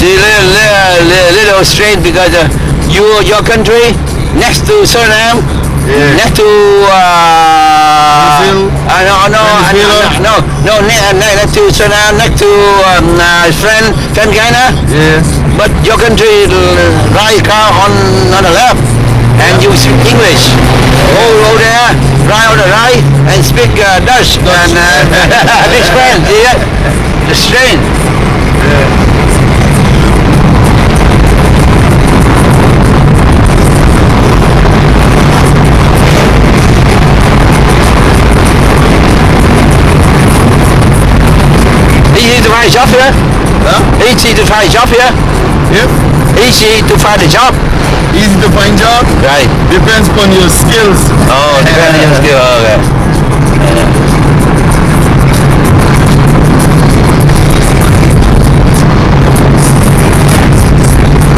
See, little strange because your country next to Suriname, next to next to Suriname, next to friend Guyana. Yes. But your country right car on the left, and you speak English. Go there, right on the right, and speak Dutch. And big friend, see that? The strange. Easy to find a job here? Huh? Easy to find a job here? Yep. Easy to find a job? Easy to find job? Right. Depends on your skills. Oh, depends on your skills. Okay.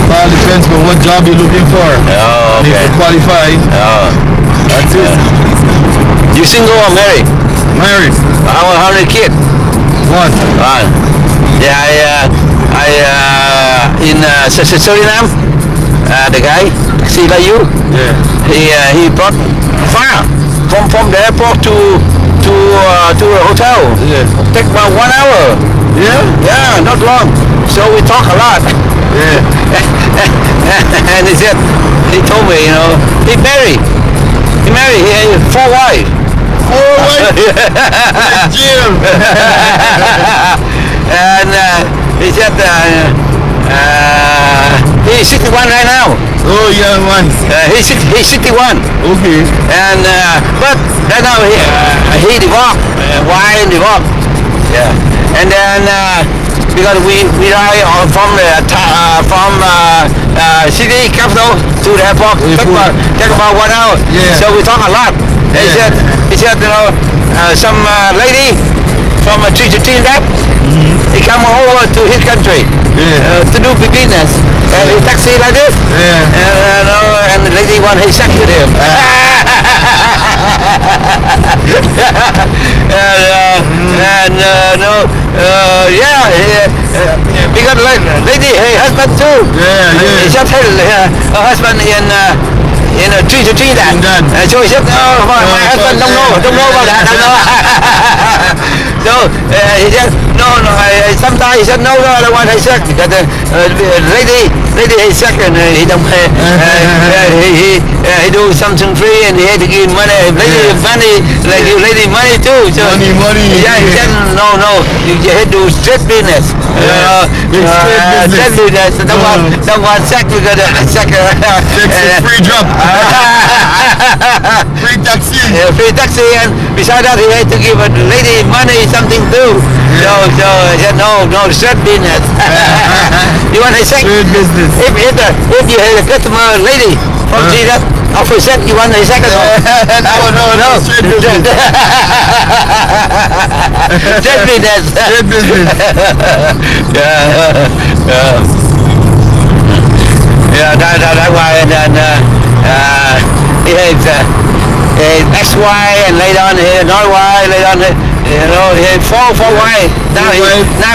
Well, depends on what job you're looking for. Oh, okay. If you're qualified. Oh. That's it. You single or married? Married. How many kids? One. Yeah, in Suriname, the guy, see like you, he brought far from the airport to a hotel. Yeah. Take about 1 hour. Yeah? Yeah, not long. So we talk a lot. Yeah. And he told me, he married, he had 4 wives. Oh my Jim. And he said he's 61 right now. Oh, young one. He's 61. Okay. And but right now he divorced. Why divorced? Yeah. And then because we ride from the city capital to the airport, take about 1 hour. Yeah. So we talk a lot. He said some lady from Trinidad, he come over to his country to do business, and he taxi like this, and the lady want his sex with him. Because lady, her husband too. He just had her husband in Trinidad. So he said, my husband don't know about that. So he said, no. Sometimes he said, no, I don't want his sex because lady his sex and he don't. He do something free and he had to give money. Lady money, like you lady money too. So money. Yeah, he said, no. You had to do straight business. Straight business. Don't want sex because sex is free drop. Free taxi. Free taxi, and beside that he had to give a lady money something too. So I said no, straight business. You want a sex? Straight business. If you had a customer lady from Trinidad, offer sex, you want a second one? No. Straight business. Straight business. Straight business. That's why. And then he had XY, and later on he had another Y, later on he had four Y. Now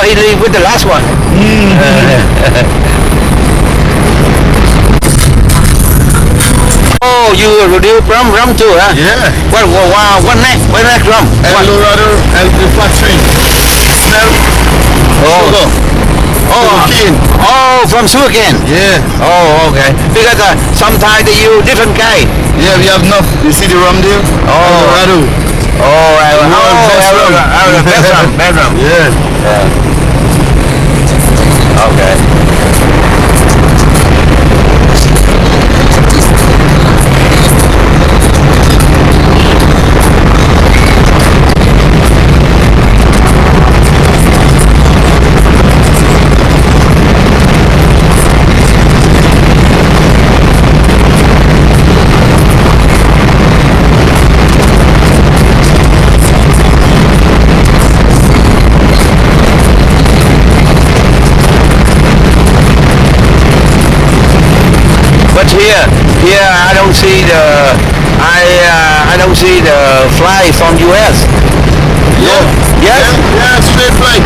he live with the last one. Oh, you do rum too, huh? Yeah. What next rum? Eldorado and the factory. Smell. Sugarcane. Oh, from sugarcane. Yeah. Oh, okay. Because sometimes they use different kind. Yeah, we have enough. You see the rum there? Eldorado. Best rum. Yeah. Okay. But here I don't see the fly from US. Yeah, straight flight.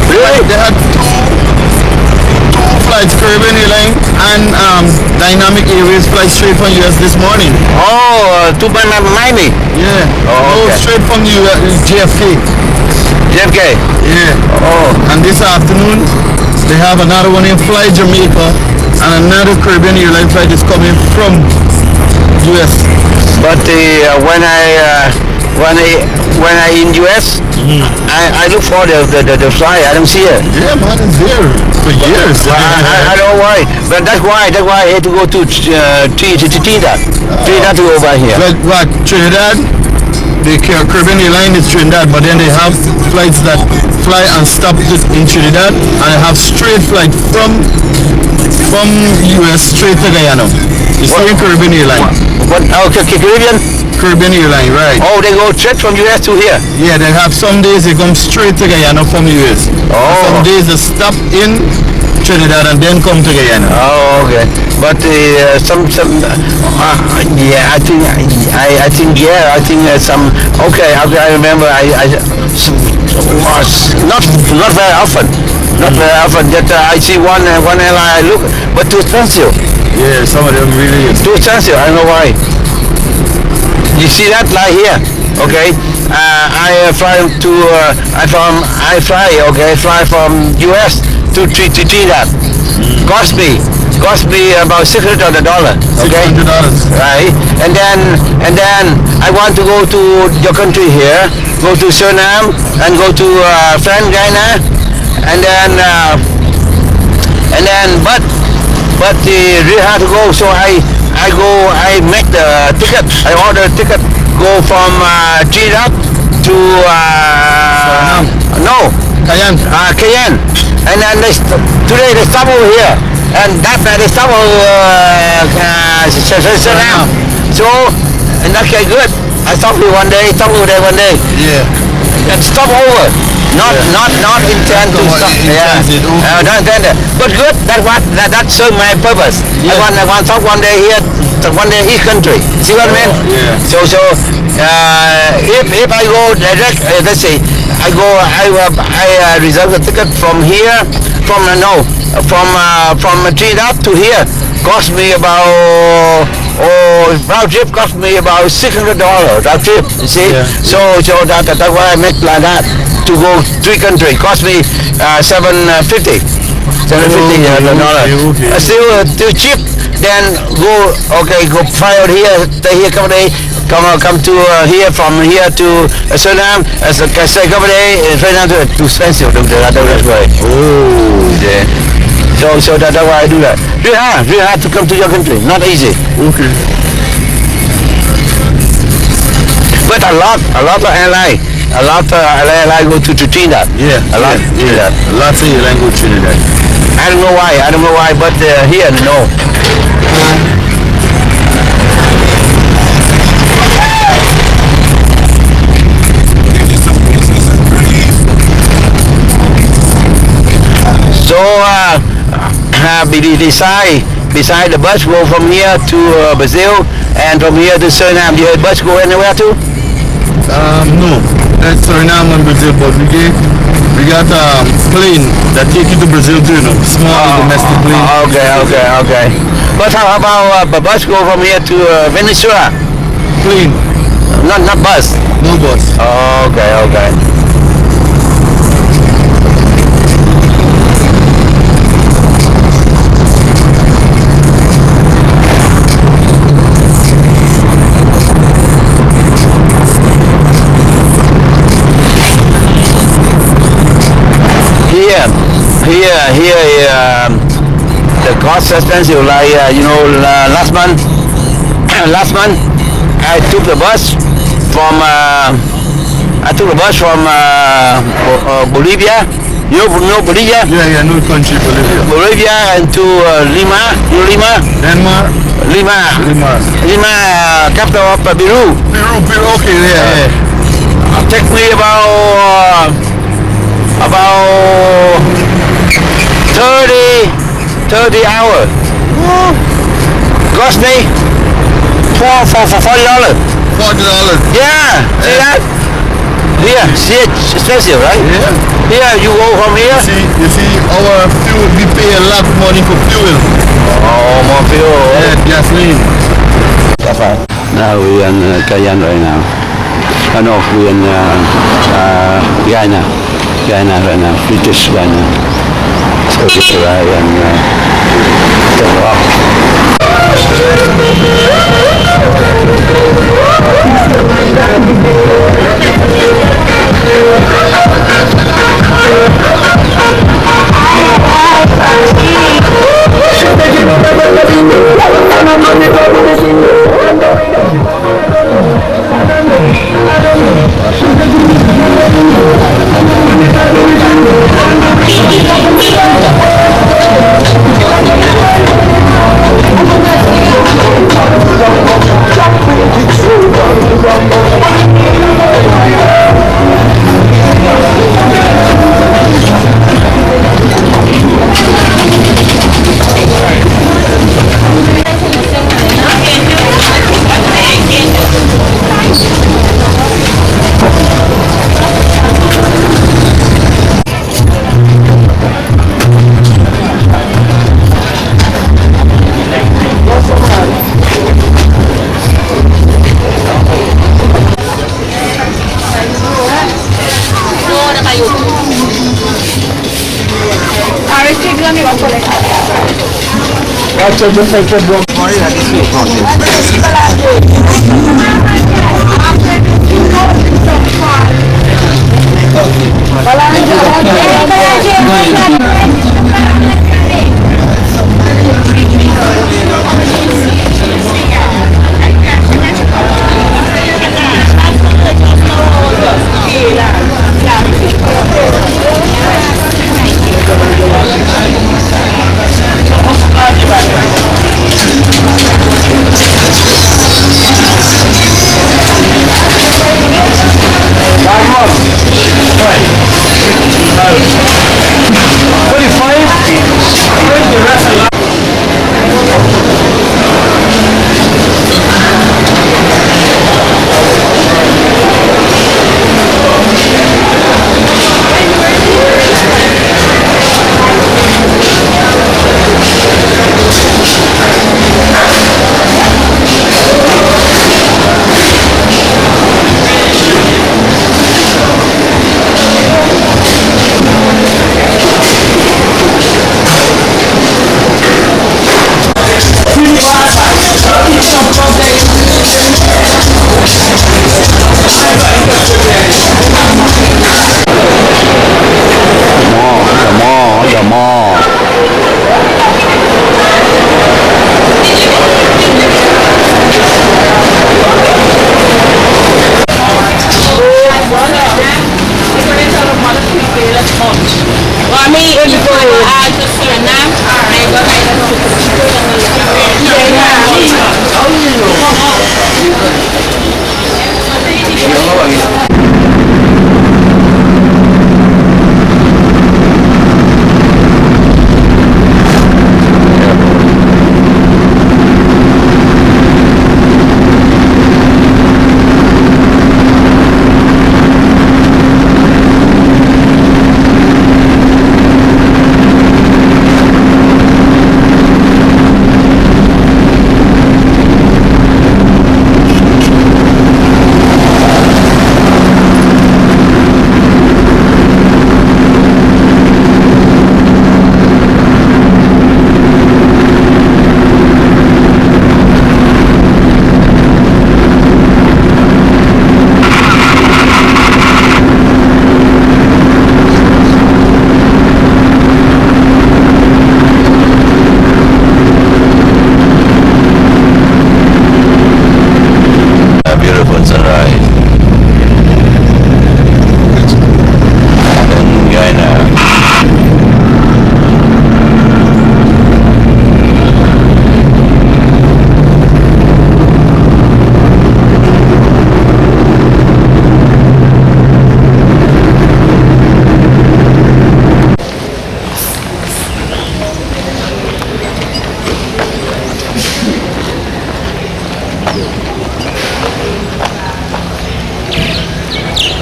Really? They had two flights, Caribbean Airline and Dynamic Airways fly straight from US this morning. Oh, to Miami. Yeah. Oh, okay. Straight from JFK. JFK. Yeah. Oh. And this afternoon, they have another one in Fly Jamaica, and another Caribbean Airline flight is coming from US. But when I in US, I look for the fly. I don't see it. Yeah, man, it's there for years. I don't know why, but that's why I had to go to Trinidad. Trinidad to go over here. But Trinidad, the Caribbean Airline is Trinidad, but then they have flights that fly and stop in Trinidad, and they have straight flight from US straight to Guyana. The same Caribbean Airline. What? Okay, Caribbean Airline, right? Oh, they go straight from US to here. Yeah, they have some days they come straight to Guyana from US. Oh. Some days they stop in Trinidad and then come to Guyana. Oh, okay. But yeah, I think some. Okay, I remember. I was not very often. Not very often. That I see one airline I look, but too expensive. Yeah, some of them really is. Too expensive. I don't know why. You see that lie here? Okay. I fly from US to Trinidad. Cost me about $600. Okay. $600. Right. And then I want to go to your country here, go to Suriname and go to Guyana, and then but really hard to go. So I make the ticket. I order a ticket. Go from Trinidad to Cayenne. And then today they stop over here, and that night they stop over Suriname. So and okay, good. I stop here one day, stop over there one day. Yeah. And stop over. Not intend to stop. Yeah. Not intended. But good. That serves my purpose. Yeah. I want to stop one day here, one day each country. See what I mean? Yeah. So if I go direct, let's say I reserve the ticket from here, from Trinidad to here, cost me about round trip cost me about $600 round trip. You see? Yeah. So that's why I make like that to go 3 countries. Cost me $750. Okay. Still cheap. Then go fly out here, stay here couple days, come to here, from here to Suriname, stay couple days, Suriname too expensive. That's why. Oh. Yeah. So that's why I do that. Really hard to come to your country. Not easy. Okay. But a lot of airline. A lot of airline go to Trinidad. Yeah. A lot. Yeah. Lots of airline go to Trinidad. I don't know why, but here, no. So, beside the bus go from here to Brazil, and from here to Suriname. The bus go anywhere too? No, that's Suriname and Brazil, but we got a plane that take you to Brazil too, small domestic plane. Okay. But how about the bus go from here to Venezuela? Plane. Not bus? No bus. Okay. Here, the cost expensive. Like last month, I took the bus from Bolivia. You know Bolivia? Yeah, no country, Bolivia. Bolivia and to Lima. You know Lima? Denmark. Lima, capital of Peru. Peru. Okay, yeah. Take me about 30 hours. Cost me $40. $40. Yeah, see that? Yeah, see it, expensive, right? Yeah. Here you go from here. You see, our fuel, we pay a lot of money for fuel. Oh, more fuel. Yeah, gasoline. That's fine. Now we're in Guyana right now. Oh no, we're in Guyana. Guyana right now, British Guyana. So we try and take it off.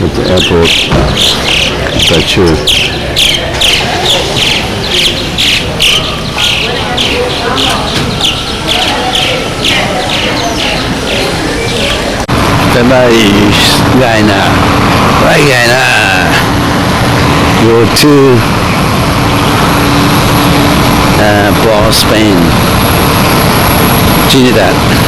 at the airport. quite sure. Bye-bye, Guyana. Bye, Guyana. Go to Port Spain, Trinidad.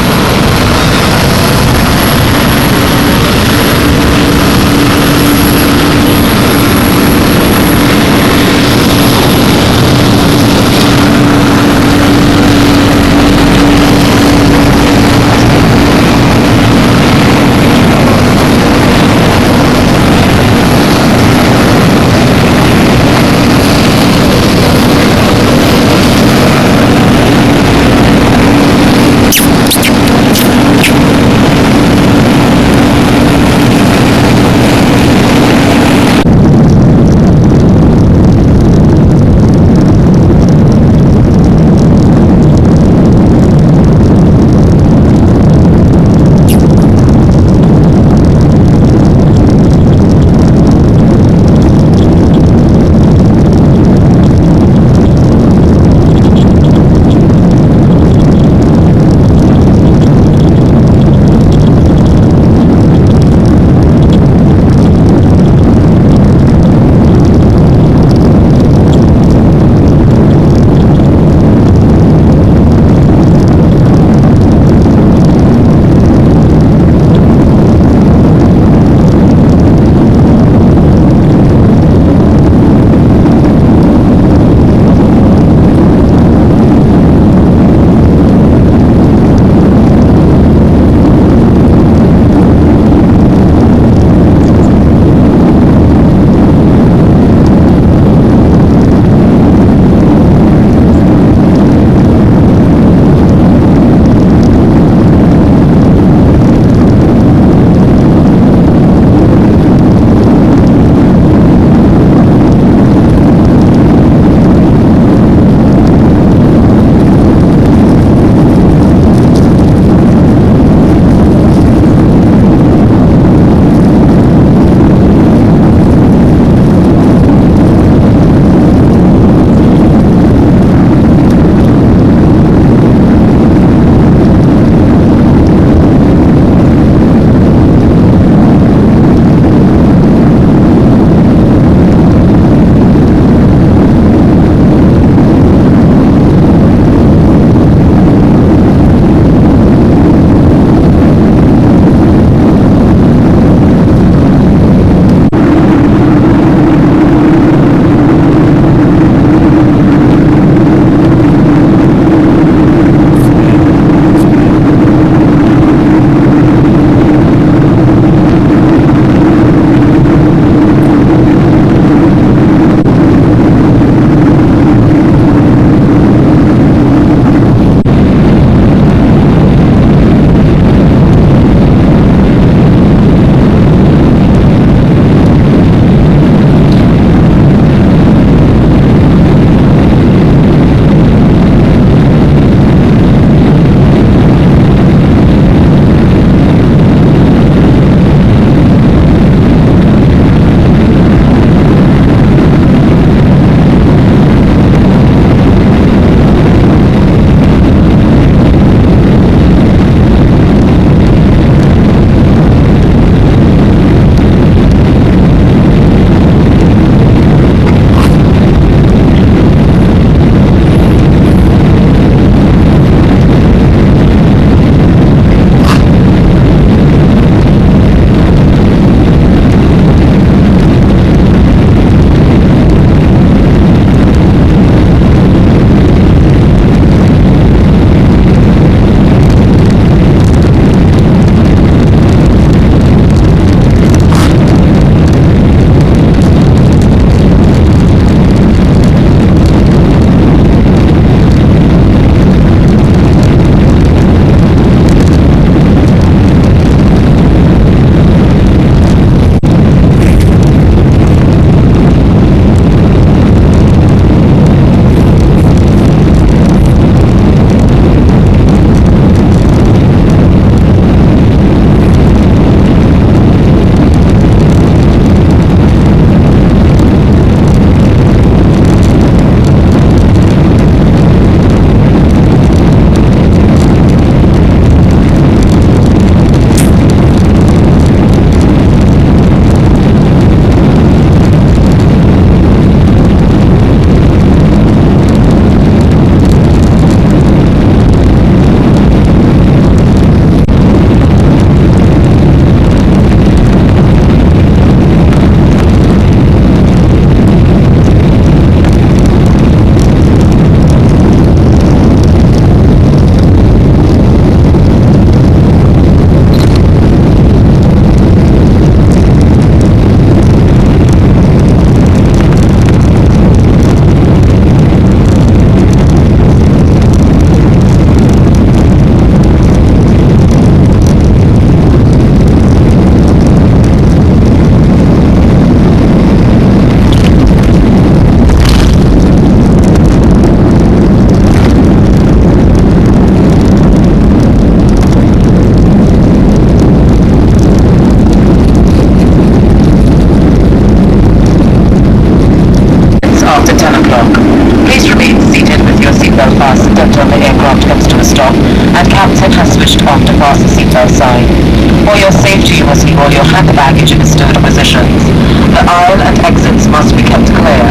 and the baggage in stowed positions. The aisle and exits must be kept clear.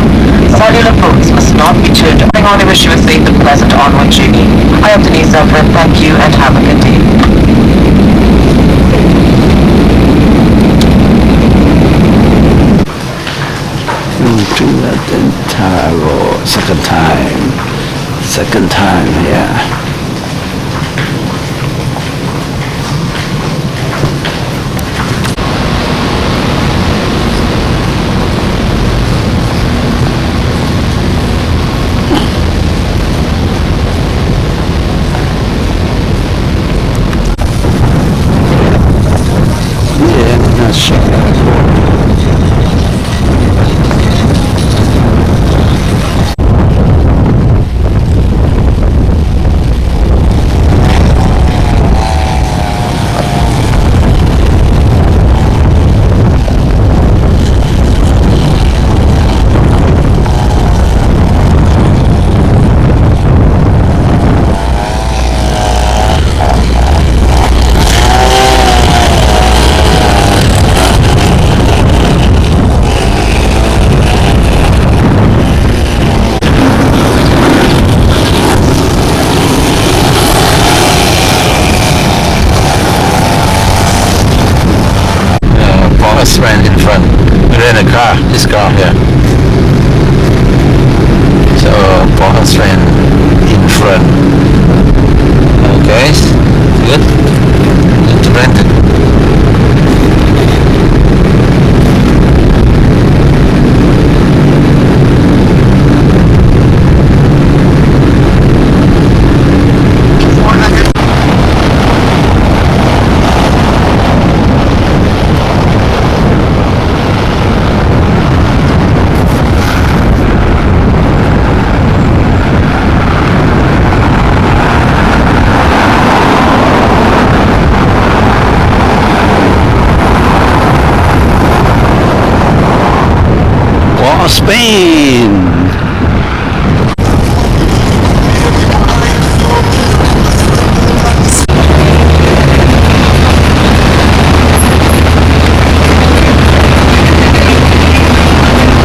Cellular phones must not be turned on. I want to wish you a safe and pleasant onward journey. I am Denise Everett. Thank you and have a good day. Second time, yeah. Not sure. Friend in front, we're in a car, this car here. So Paul's friend in front. Okay, good. Good to rent it. Spain.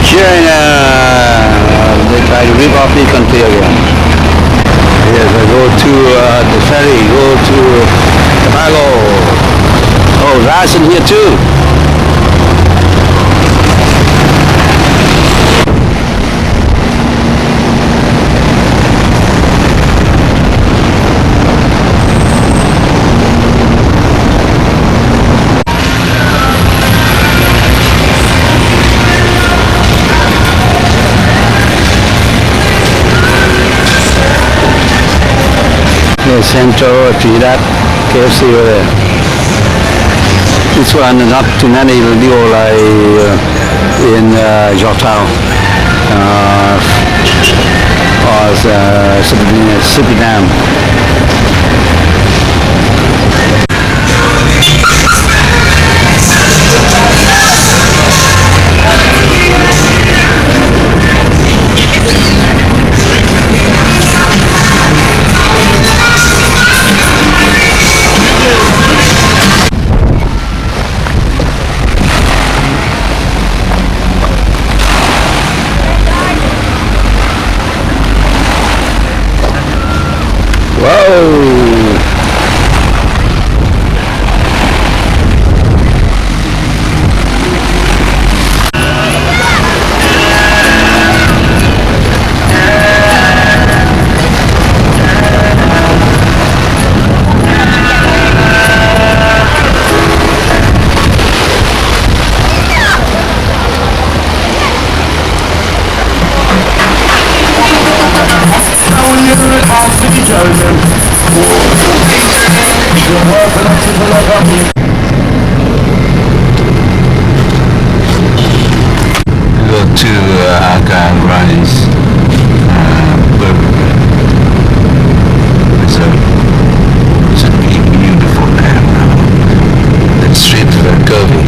China. They try to rip off the country again. Yes, I go to the ferry, go to Tobago. Oh, that's in here too. Central Trinidad KFC over there. This one not too many video like in Georgetown or Suriname. Go to Aga Rise Reserve. It's a beautiful land now. That street is very curvy.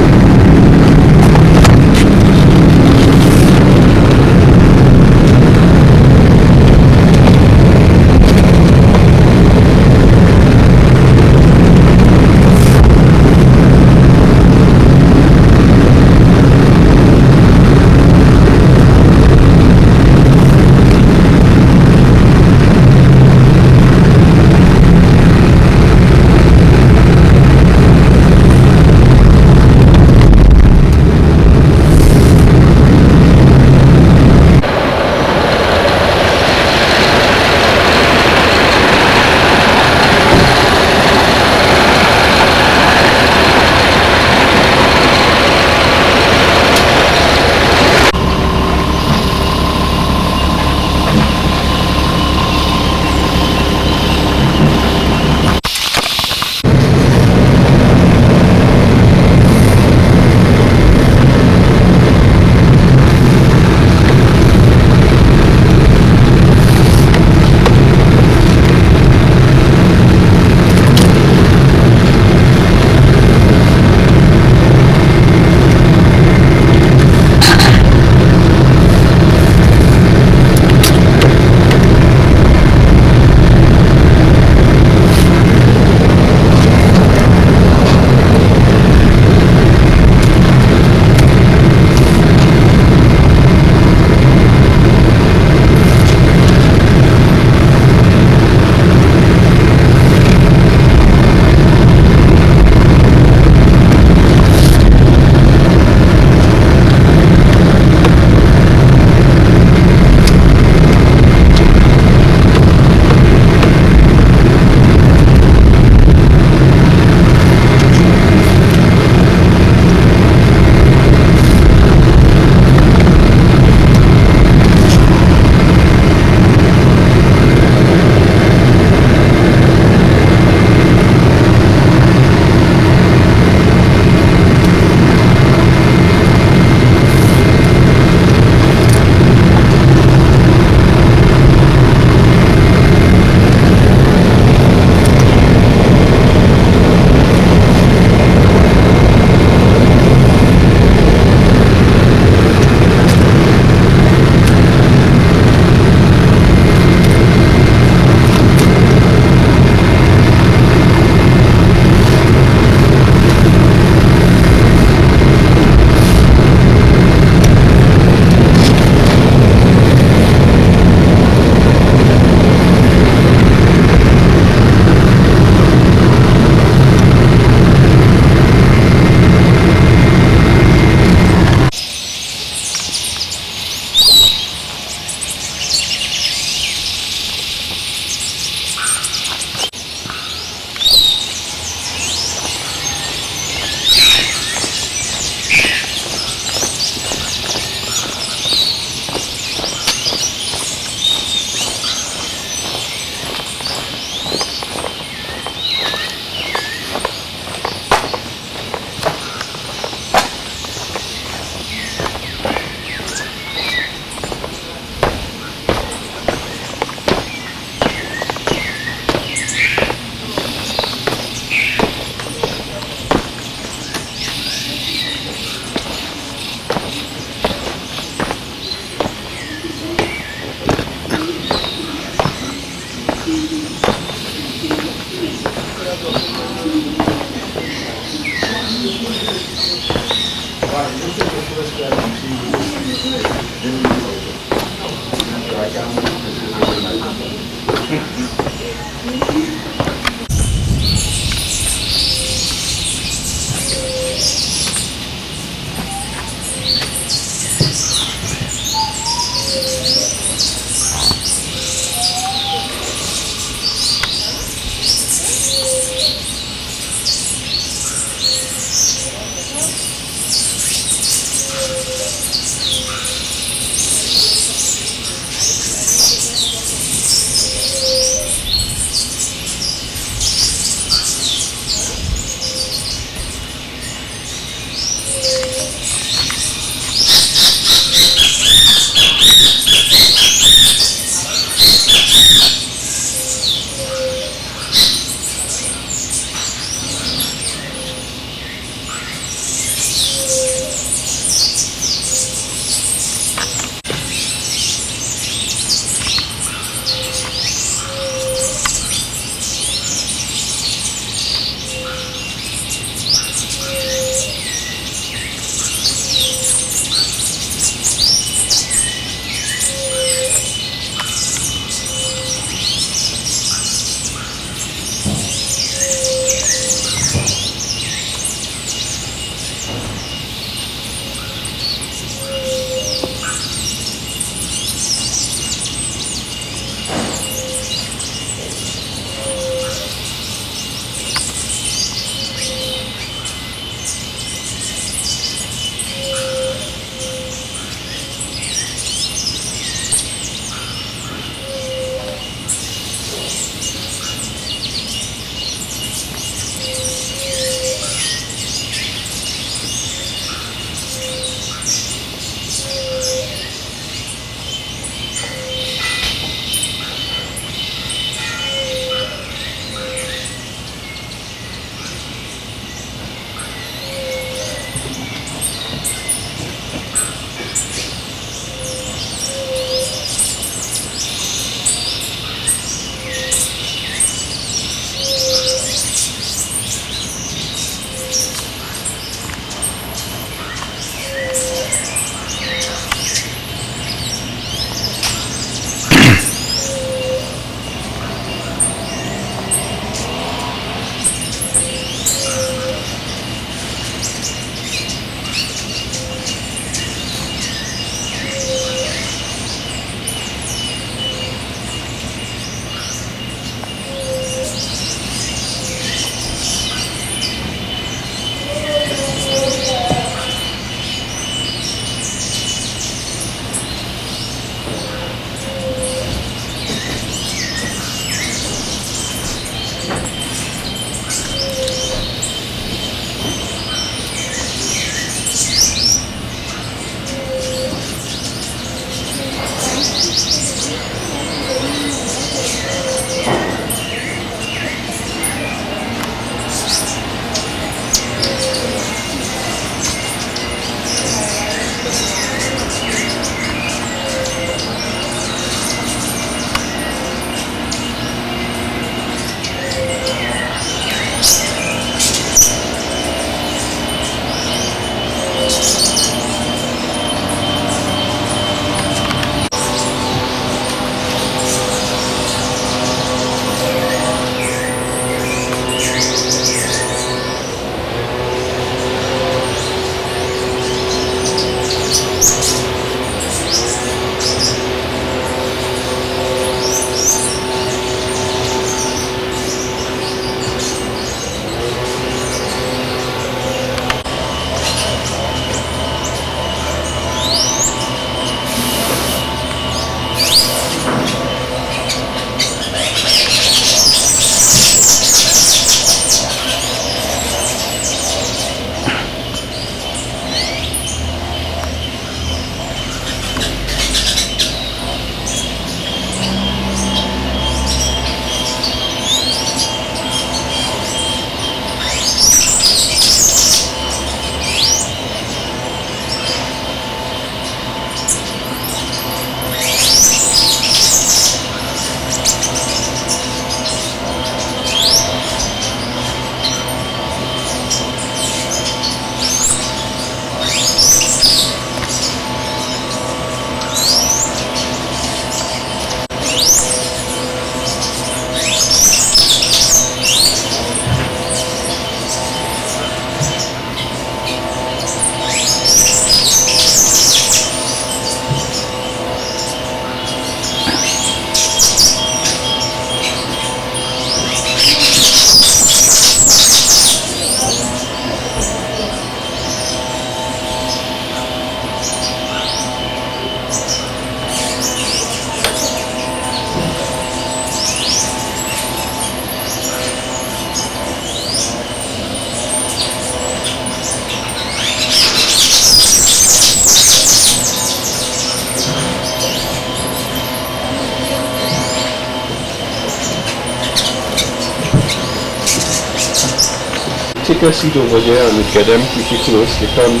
your seat over there and we get them pretty close. They come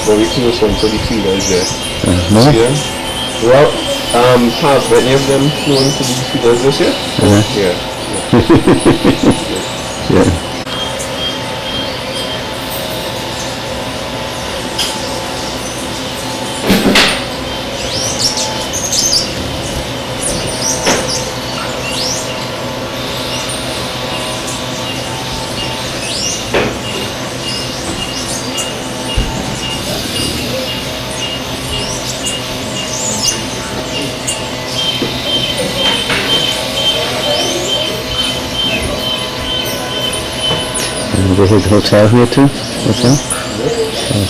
very close onto the feeders there. No? See them? Well, have any of them flown to the feeders this year? Yeah. Yeah. This is hotel here too? Hotel?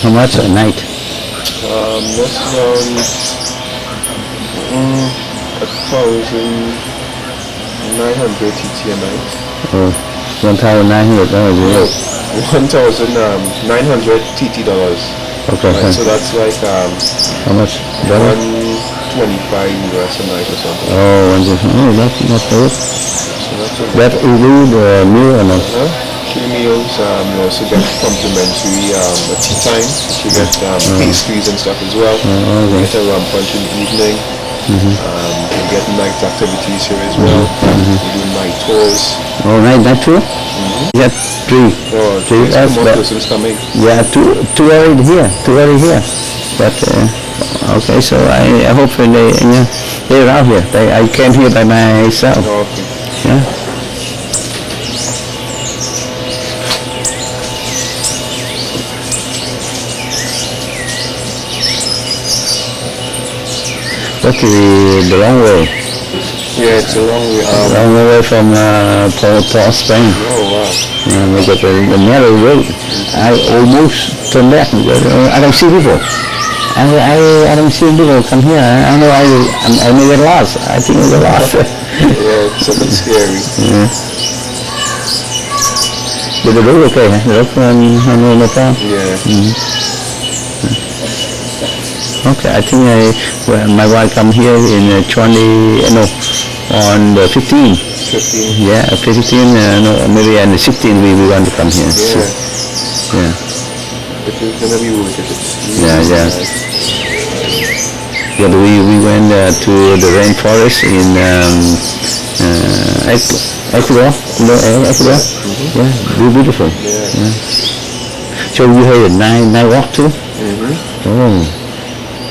How much a night? That's around 1,900 TT a night. Oh, $1,900. No, 1,900 TT dollars. Okay, Right, so that's like how much? $1? 125 US a night or something. That's not good. So that's a That include meal or not? Three meals, you also get complimentary tea time. You get pastries and stuff as well. You get a rum punch in the evening. You get night activities here as well. You do night tours. Oh, night tour? Yeah, three. Oh, Three there's us, more but persons coming. yeah, two already here. But okay, so I hope they're out here. I came here by myself. Oh, okay. Yeah. That's the long way. Yeah, it's a long way. Long way from Port Spain. Oh, wow. We got the narrow road. I almost turned back. I don't see people. I don't see people come here. I know I may get lost. I think I get lost. Yeah, it's a bit scary. Yeah. But the road okay, huh? The road no problem. Yeah. Okay, I think my wife come here in on the 15. 15. Yeah, 15, maybe on the 16 we want to come here. Yeah. So, yeah. It is gonna be worth it. Yeah. Yeah, we went to the rainforest in Ecuador. Ecuador? Yeah, beautiful. Yeah. So you had a night walk too? Oh.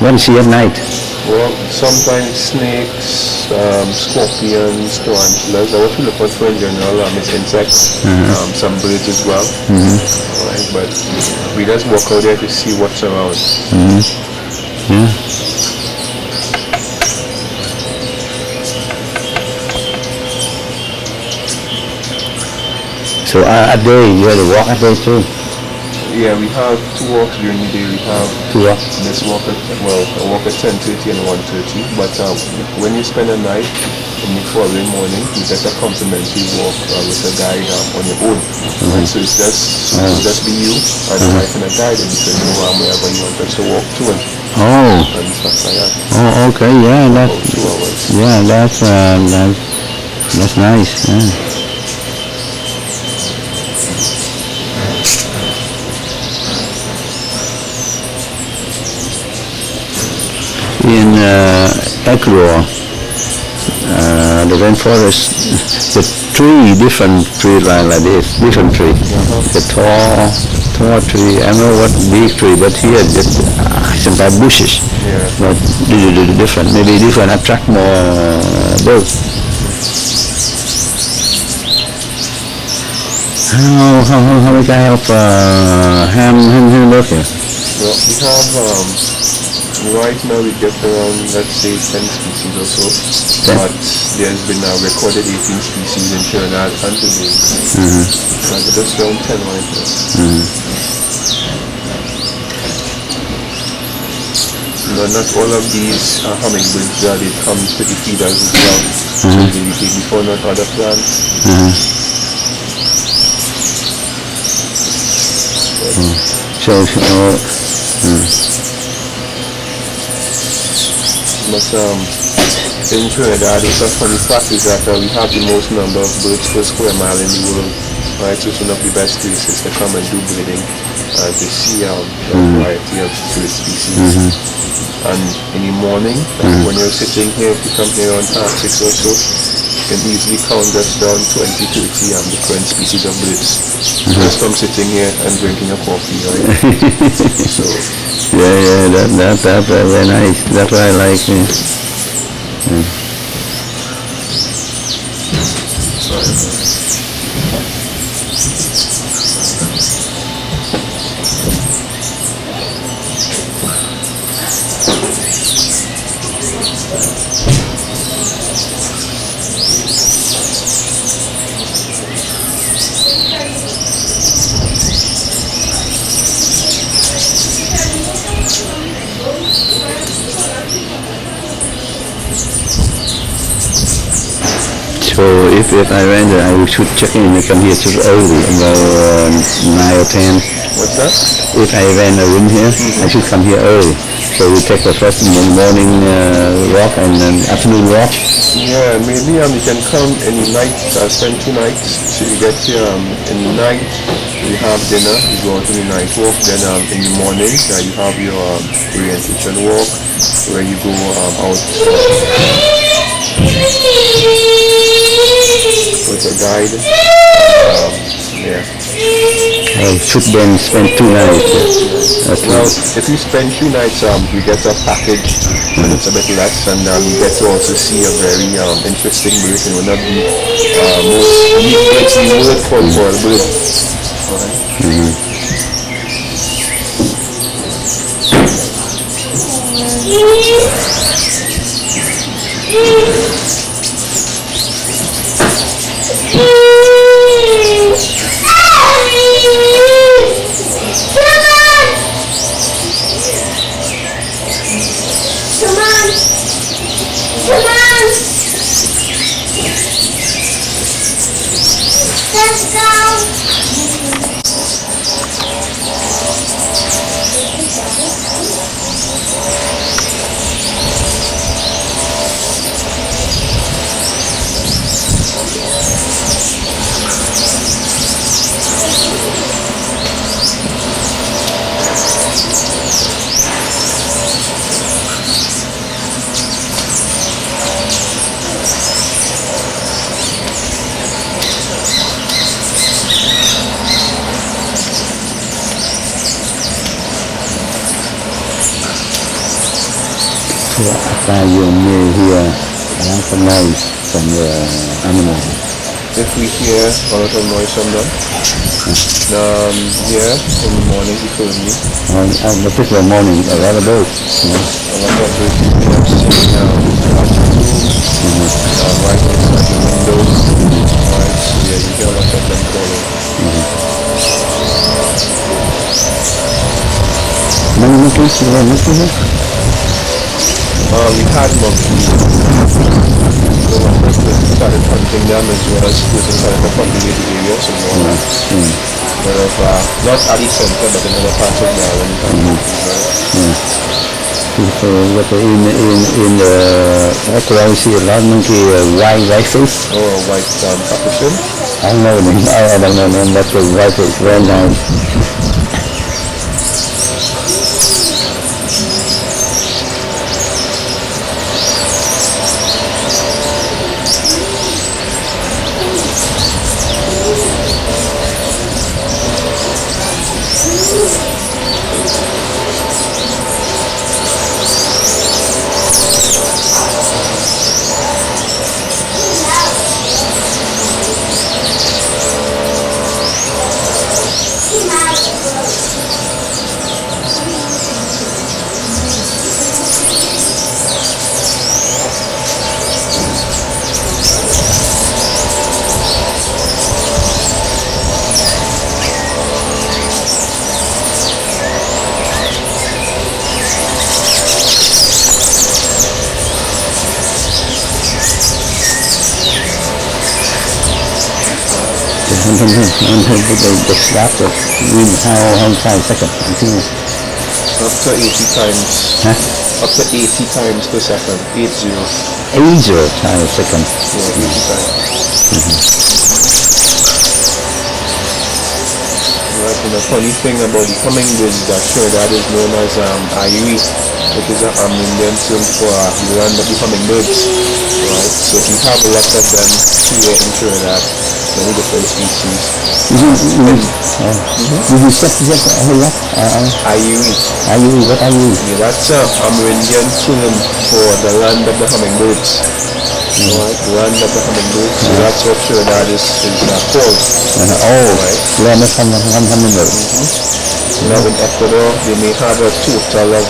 What is he at night? Well, sometimes snakes, scorpions, tarantulas. What we look out for in general is insects, some birds as well. Right, but we just walk out there to see what's around. Yeah. So a day, you had to walk a day too? Yeah, we have 2 walks during the day. We have 2 walks? this walk at, a walk at 10:30 and 1:30. But when you spend a night, in the following morning, you get a complimentary walk with a guide on your own. Right? So it's just be you and the wife and a guide, and you can go wherever you want us to walk to and stuff like that. Oh, okay, yeah, About 2 hours. Yeah, that's nice. Yeah. In Ecuador, the rainforest, the different tree like this, different tree. The tall tree, I don't know what big tree, but here just some bad bushes. But different, maybe different attract more birds. How we can help ham work here? Well, we have right now we get around, let's say, 10 species or so, but there's been recorded 18 species in Trinidad and Tobago. But just around 10 right now. Not all of these hummingbirds they come to the feeders as well, so they before not other plants. But in Trinidad, it's a funny fact is that we have the most number of birds per square mile in the world. right? So it's one of the best places to come and do breeding and to see a variety of bird species. And in the morning, when you're sitting here, if you come here around 6 or so, you can easily count just down 20, 30 different species of birds. Just from sitting here and drinking a coffee, right? So that's very nice. That's what I like. So if I went there, I should check in and come here too early, about 9 or 10. what's that? If I went in here, I should come here early. So we take the first morning walk and then afternoon walk. Yeah, maybe you can come in the night, spend 2 nights. So you get here in the night, you have dinner, you go on to the night walk. Then in the morning, you have your orientation walk, where you go out with a guide. I should then spend 2 nights. Well, if you spend 2 nights, you get a package, and it's a bit less, and you get to also see a very interesting bird. It will not be most unique birds in the world for a bird. You hear a lot of noise from the animal. If we hear a lot of noise from them, here in the morning, he told me. On the particular morning, a lot of birds. A lot of birds we have seen right outside the windows. Right, so yeah, you hear a lot of them calling. Many monkeys, you want monkeys here? We had monkeys. So when we started hunting them as well as using kind of a populated area, so more not at the center, but in other parts of Guyana, we have monkeys, So in the Ecuador, you see a lot of monkey, white face. or white capuchin. I don't know the name, I don't know the name, but the white face, very nice. The slap of how many seconds? Up to 80 times. Huh? Up to 80 times per second. 80. 80 times a second. Yeah, 80 times. And the funny thing about the hummingbird is that Trinidad is known as Irie, which is an Indian term for the land of the hummingbirds. Right? So we have a lot of them here in Trinidad, many different species. Irie. What are you? Yeah, that's an Amerindian term for the land of the hummingbirds. Right, land of the hummingbirds. So that's what Trinidad is called. Land of hummingbird. Now in Ecuador, they may have a total of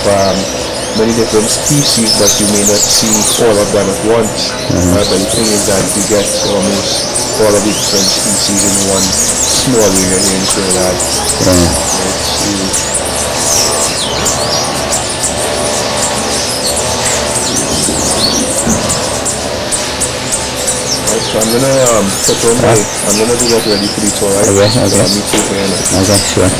many different species, but you may not see all of them at once. But the thing is that you get almost all of the different species in one small area here in Trinidad. So I'm gonna put on I'm gonna do that ready for the tour, right? Okay. So I'll meet you here now. Okay, sure.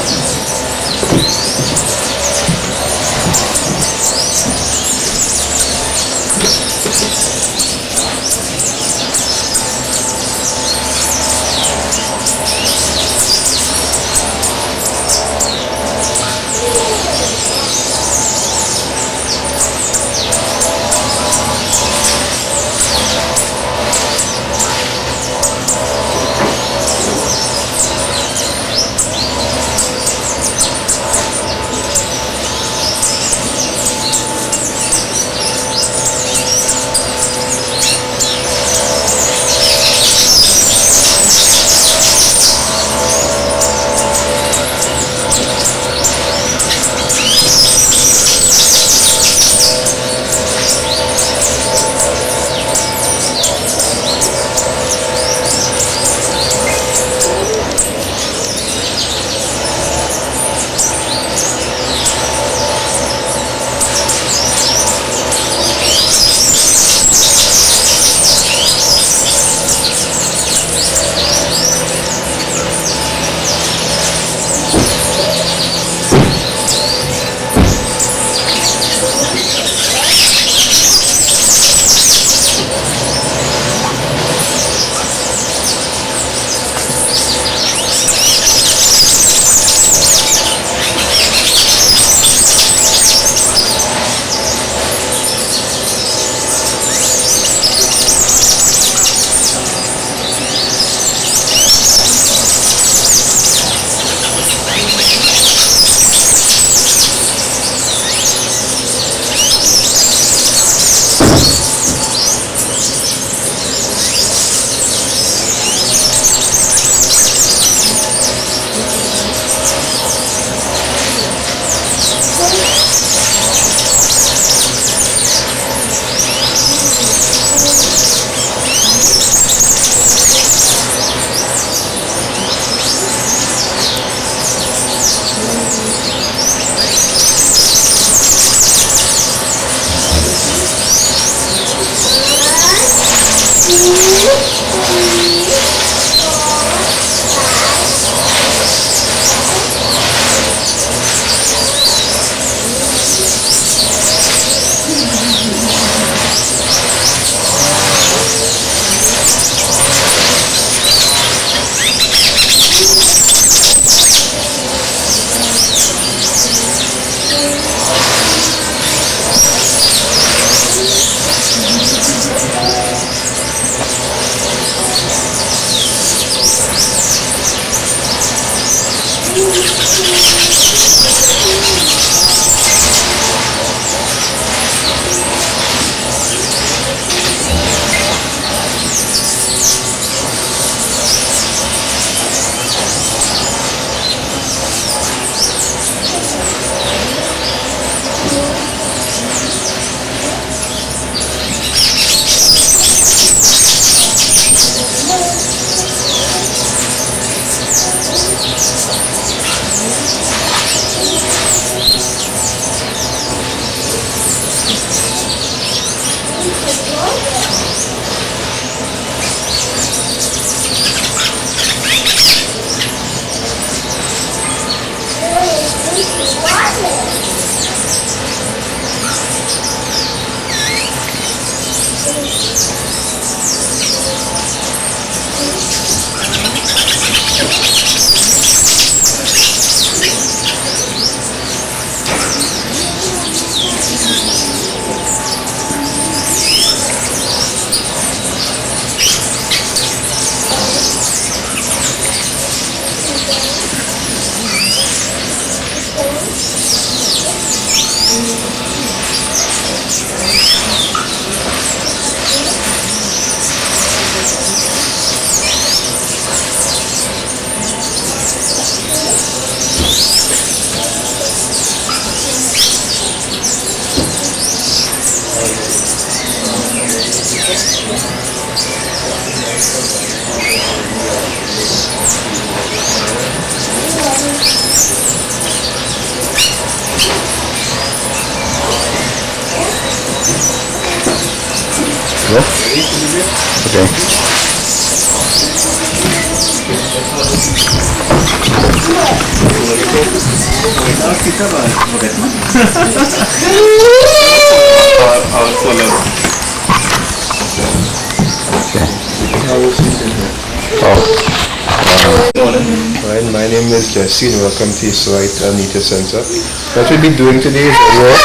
Right, my name is Jesse and welcome to Israelite Nature Center. What we'll be doing today is a walk.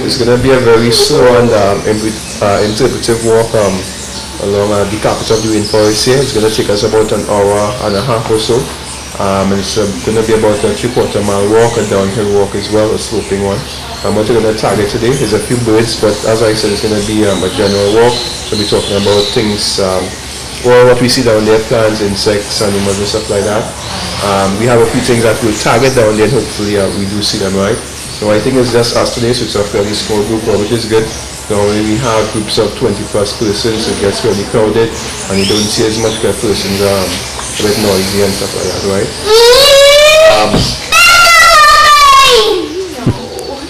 It's going to be a very slow and interpretive walk along the capital of the rainforest here. It's going to take us about an hour and a half or so. And it's going to be about a 3/4 mile walk, a downhill walk as well, a sloping one. What we're going to target today is a few birds, but as I said, it's going to be a general walk. We'll be talking about things, or what we see down there, plants, insects, animals and stuff like that. We have a few things that we'll target down there and hopefully we do see them, right? So I think it's just us today, so it's a fairly small group, which is good. Normally we have groups of 20 plus persons, so it gets really crowded and you don't see as much persons a bit noisy and stuff like that, right?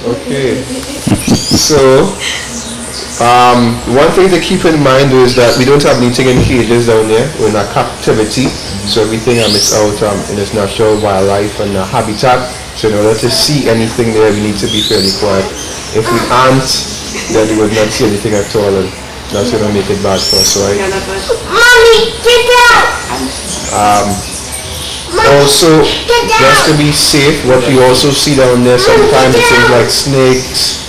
Okay, so one thing to keep in mind is that we don't have anything in cages down there. We're in a captivity, so everything is out in its natural wildlife and habitat. So in order to see anything there, we need to be fairly quiet. If we aren't, then we would not see anything at all, and that's going to make it bad for us, right? Mommy, get out! Also, just to be safe, what we also see down there sometimes is things like snakes,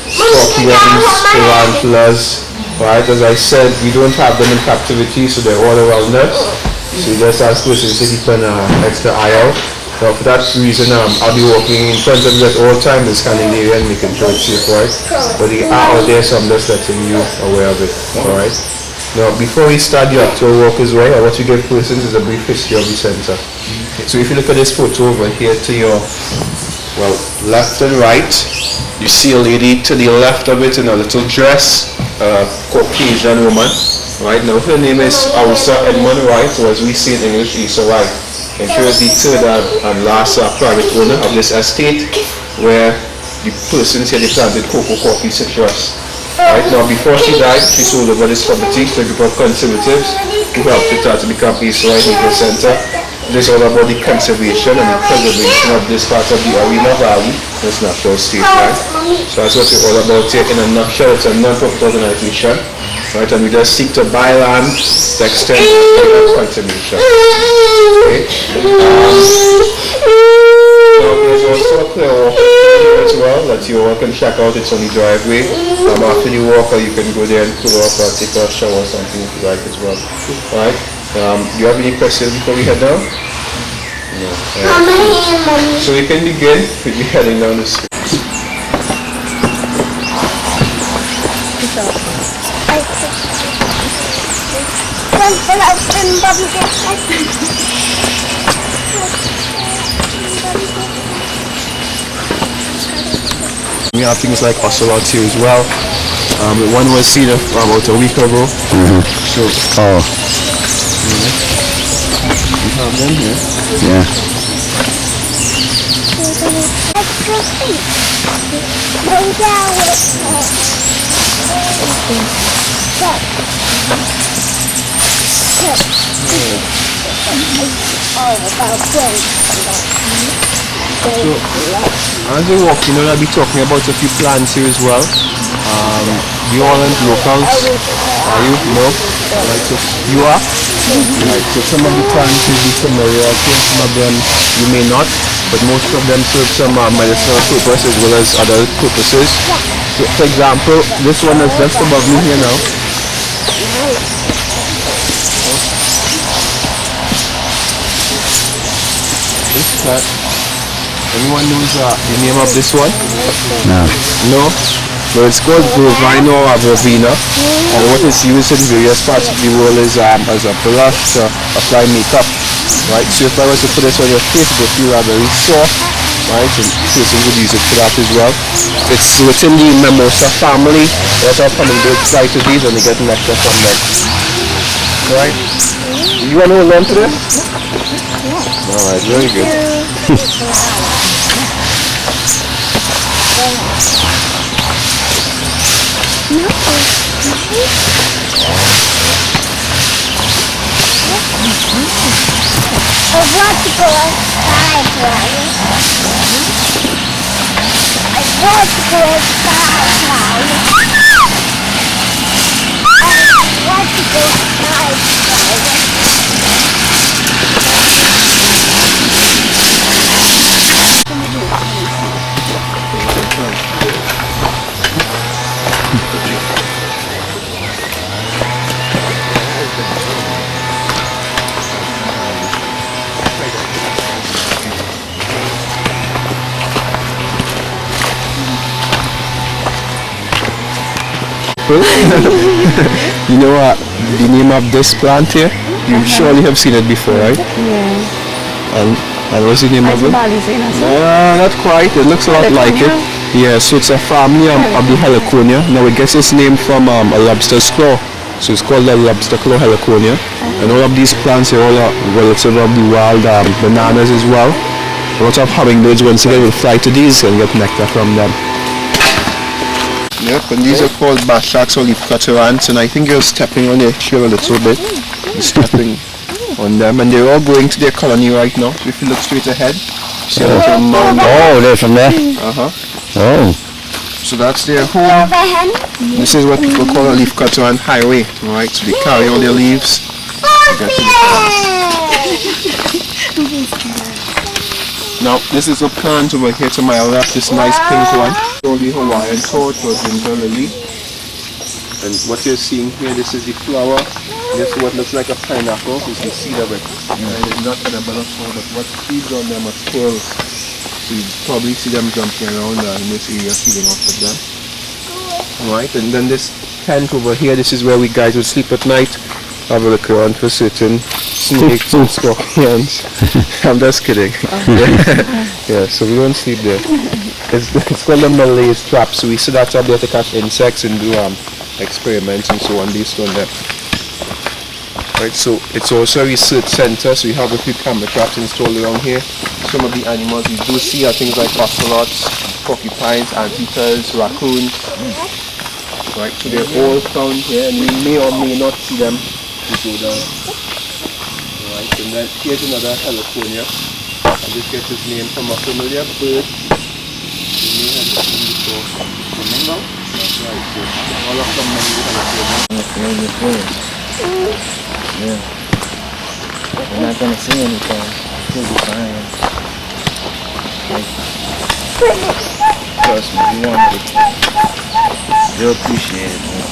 scorpions, tarantulas, right? As I said, we don't have them in captivity, so they're all around us. So you just ask persons to keep an extra eye out. Now for that reason, I'll be walking in front of you at all times, the scanning area and making sure it's safe, right? But they are out there, so I'm just letting you aware of it, alright? Now before we start the actual walk as well, I want to give persons is a brief history of the center. So if you look at this photo over here to your left and right, you see a lady to the left of it in a little dress, Caucasian woman, right? Now her name is Lucia Wright, or as we say in English, Issa Wright. And she was the third and last private owner of this estate, where the persons here they planted cocoa, coffee, citrus. Right now, before she died, she sold over this property to a group of conservatives who helped it to become Israelite Nature Center. This is all about the conservation and the preservation of this part of the Arena Valley, this natural state, right? So that's what we're all about here in a nutshell. It's a non-profit organization, right? And we just seek to buy land to extend conservation. Okay? Now there's also a clear walk as well that you all can check out. It's on the driveway. After the walk, you can go there and cool off or take a shower or something if you like as well. Right? Do you have any questions before we head down? No. So we can begin with me heading down the street. We have things like ocelots here as well. One was seen about a week ago. So, we have them here. Yeah. So, as we walk, I'll be talking about a few plants here as well. You all aren't locals, are you? No? Right, so you are? Right, so some of the plants you'll be familiar with, some of them you may not, but most of them serve some medicinal purpose as well as other purposes. So, for example, this one is just above me here now. This plant. Anyone knows the name of this one? No. No? So it's called Bovino or Bovina, and what is used in various parts of the world is as a blush to apply makeup, right? So if I was to put this on your face, it would feel very soft, right? And persons would use it for that as well. It's within the Mimosa family. A lot of hummingbirds fly to these and they get nectar from them. Right? You want to hold on to this? Alright, very good. I want to go outside, Ryan. I want to go outside, Ryan. I want to go outside, You know what? The name of this plant here? You surely have seen it before, right? Yeah. And what's the name of it? Not quite. It looks a lot like it. Yeah, so it's a family of the heliconia. Now it gets its name from a lobster's claw. So it's called the lobster claw heliconia. And all of these plants are all relative of the wild bananas as well. A lot of hummingbirds once again will fly to these and get nectar from them. Yep, and these are called bashaks or leaf cutter ants, and I think you're stepping on their shell a little bit. You're stepping on them, and they're all going to their colony right now. So if you look straight ahead, you see a little mound. Oh, they're from there? Uh-huh. Oh. So that's their home. This is what people call a leaf cutter ant highway, right? So they carry all their leaves to get to the plants. Now, this is a plant over here to my left, this nice pink one. The Hawaiian torch or ginger lily. And what you're seeing here, this is the flower. This is what looks like a pineapple. This is the seed of it. And it's not edible at all, but what feeds on them are squirrels. So you probably see them jumping around in this area feeding off of them. Alright, and then this tent over here, this is where we guys would sleep at night. Have a look around for certain snakes and scorpions. I'm just kidding. Yeah, so we don't sleep there. It's called a Malays trap, so we sit up there to catch insects and do experiments and so on based on that. Right, so it's also a research center, so we have a few camera traps installed around here. Some of the animals we do see are things like ocelots, porcupines, anteaters, raccoons. Right, so they're all found here, and we may or may not see them to go down. Right, and then here's another heliconia. And this gets its name from a familiar bird. You may have seen before. Flamingo? That's right, so all of them many heliconia. Yeah. We're not gonna see anything. You'll be fine. Trust me, you want it. You'll appreciate it, man.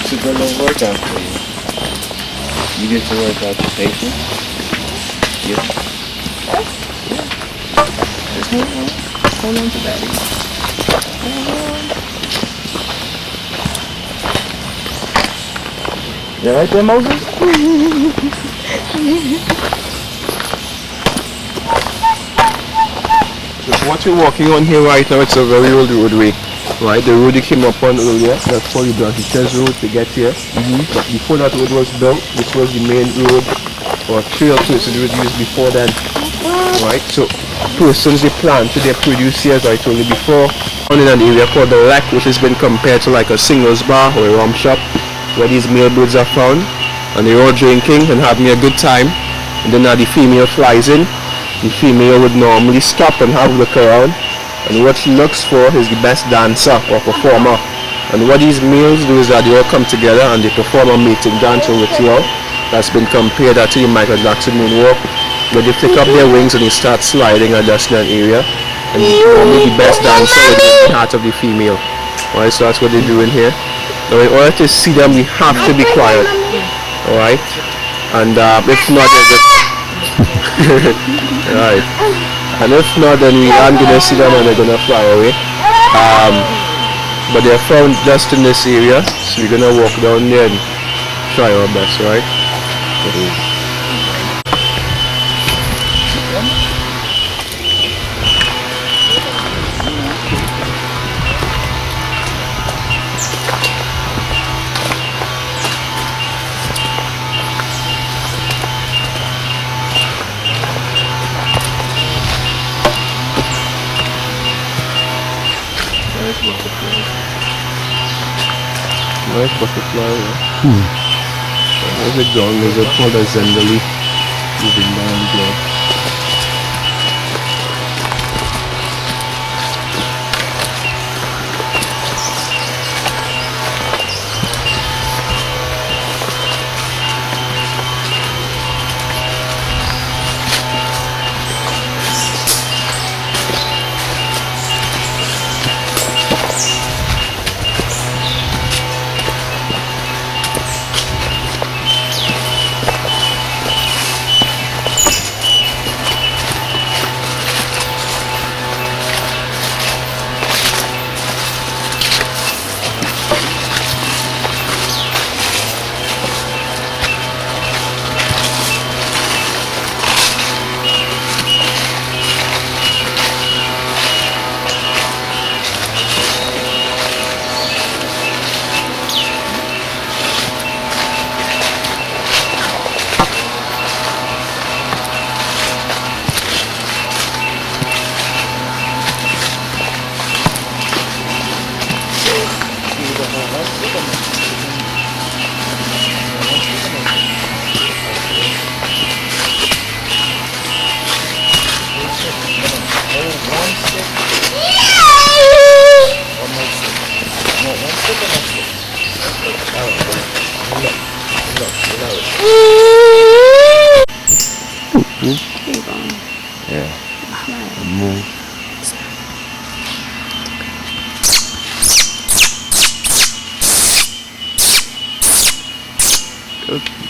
It's a good little workout for you. You get to work out your patience. Yeah. Just hold on to that. You right there, Moses? So what we're walking on here right now, it's a very old roadway. Right, the road you came up on earlier, that's called the Teacher's Road to get here. But before that road was built, this was the main road or trail persons would use before then. Right, so persons they planted their produce here, as I told you before, on in an area called the Lek, which has been compared to like a singles bar or a rum shop, where these male birds are found, and they're all drinking and having a good time. And then the female flies in. The female would normally stop and have a look around, and what she looks for is the best dancer or performer. And what these males do is that they all come together and they perform a mating dance or ritual that's been compared to the Michael Jackson moonwalk, where they flick up their wings and they start sliding at just that area, and normally the best dancer would be the heart of the female. Alright, so that's what they do in here. Now in order to see them, we have to be quiet. Alright, and if not, right, and if not, then we aren't gonna see them and they're gonna fly away. But they're found just in this area, so we're gonna walk down there and try our best, right? Nice butterfly, yeah. There's a ground lizard called a zendali moving down the ground.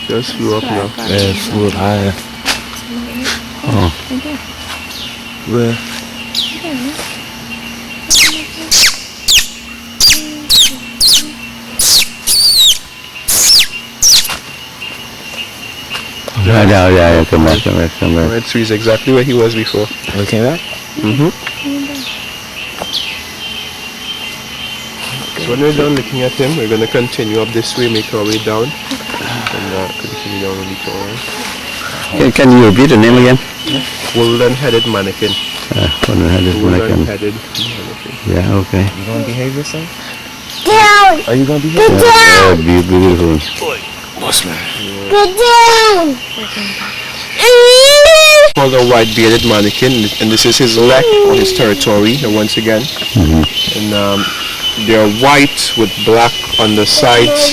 Just flew up now. Yeah, flew up higher. Oh. Where? Yeah, come back. Red tree is exactly where he was before. We came back? So when we're done looking at him, we're going to continue up this way, make our way down, and continue down on the tour. Can you repeat the name again? Golden-headed mannequin. Golden-headed mannequin. Golden-headed mannequin. Yeah, okay. You gonna behave yourself? Down! Are you gonna behave? Get down! Yeah, beautiful. Boss man. Get down! Called a white-bearded mannequin, and this is his leg on his territory, and once again. And they're white with black on the sides.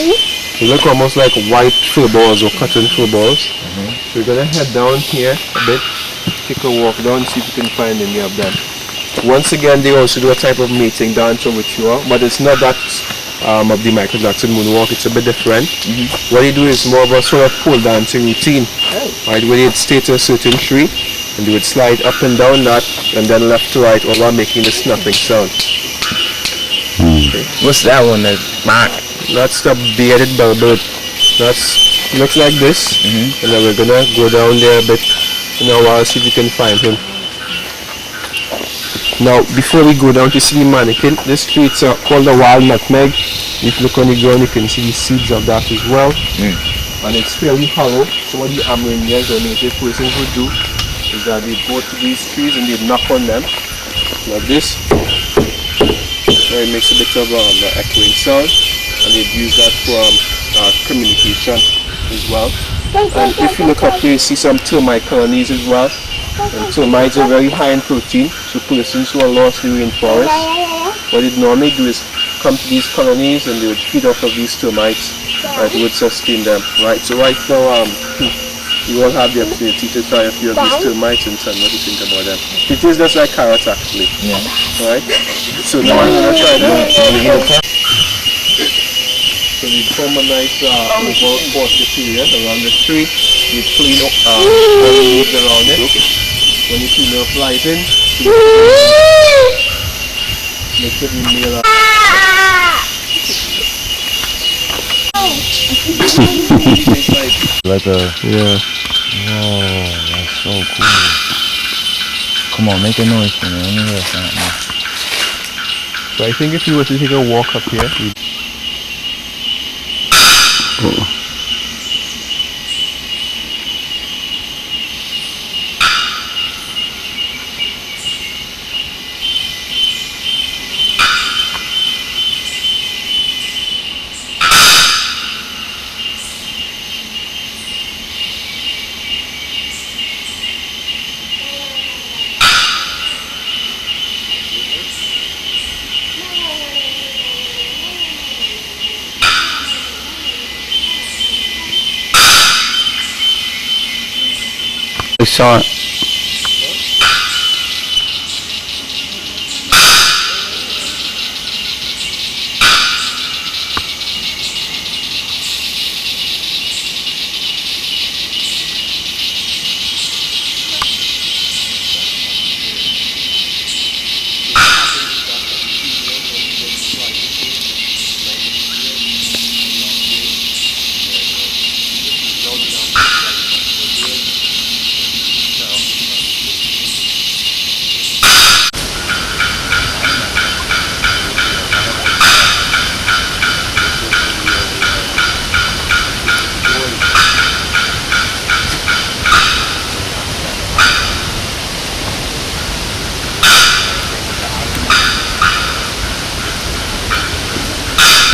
They look almost like white fur balls or cotton fur balls. So we're gonna head down here a bit, take a walk down, see if we can find any of them. Once again, they also do a type of mating dance or ritual, but it's not that of the Michael Jackson moonwalk. It's a bit different. What they do is more of a sort of pole dancing routine, right? Where they'd stay to a certain tree, and they would slide up and down that, and then left to right, all while making the snapping sound. What's that one? That mark? That's the bearded bellbird. That's looks like this, and then we're gonna go down there a bit in a while, see if we can find him. Now, before we go down to see the mannequin, this tree is called the wild nutmeg. If you look on the ground, you can see the seeds of that as well. And it's fairly hollow. So what the Amerindians or native persons would do is that they go to these trees and they knock on them like this. So it makes a bit of an echoing sound, and they'd use that for communication as well. And if you look up here, you see some termite colonies as well. And termites are very high in protein, so persons who are lost in the rainforest, what they'd normally do is come to these colonies and they would feed off of these termites, and it would sustain them. Right, so right now, you all have the opportunity to try a few of these termites and tell me what you think about them. It is just like carrots actually. Yeah. Right? So now I'm going to try that. So we form a nice oval forest period around the tree. We clean up all the leaves around it. When you clean up lighting, make sure you nail up. Like a Yeah. whoa, that's so cool. Come on, make a noise for me. Let me hear something. So I think if you were to take a walk up here, you'd saw